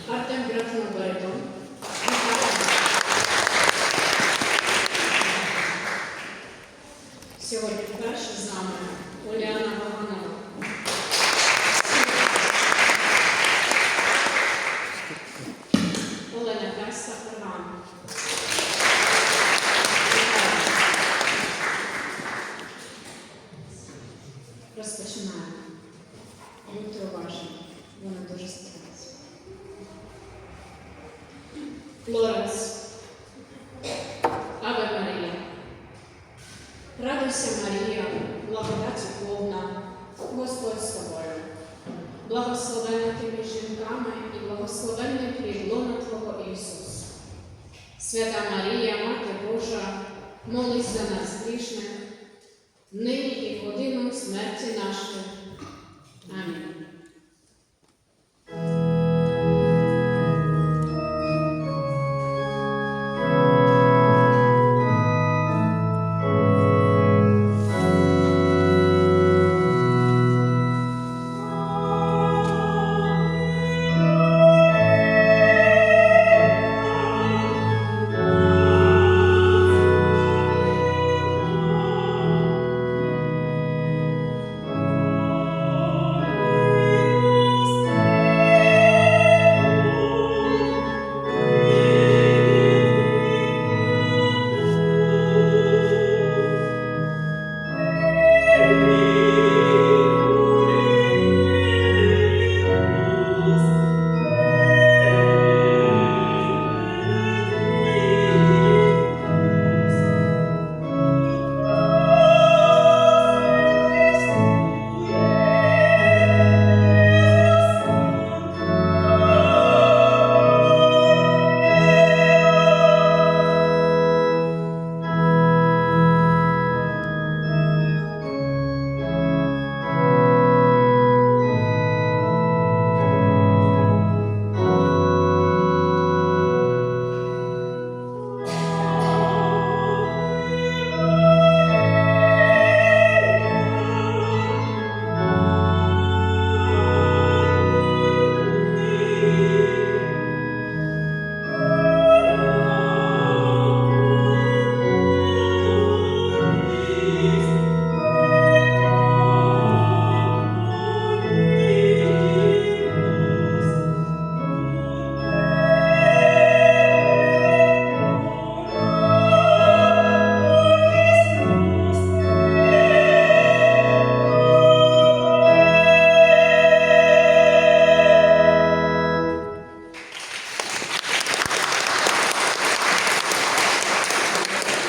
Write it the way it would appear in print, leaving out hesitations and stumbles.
Артем Графно-Баритон. Сьогодні вперше з нами Уляна Ваганова. Олена Кайса Ферман. Розпочинаємо. Будьте уважні, вона дуже старається. Флоренс. Аве Марія. Радуйся, Марія, благодаті повна, Господь з тобою. Благословенна ти між жінками і благословенний плід лона Твого Ісус. Свята Марія, Мати Божа, молись за нас грішних, нині і в годину смерті нашої. Амінь.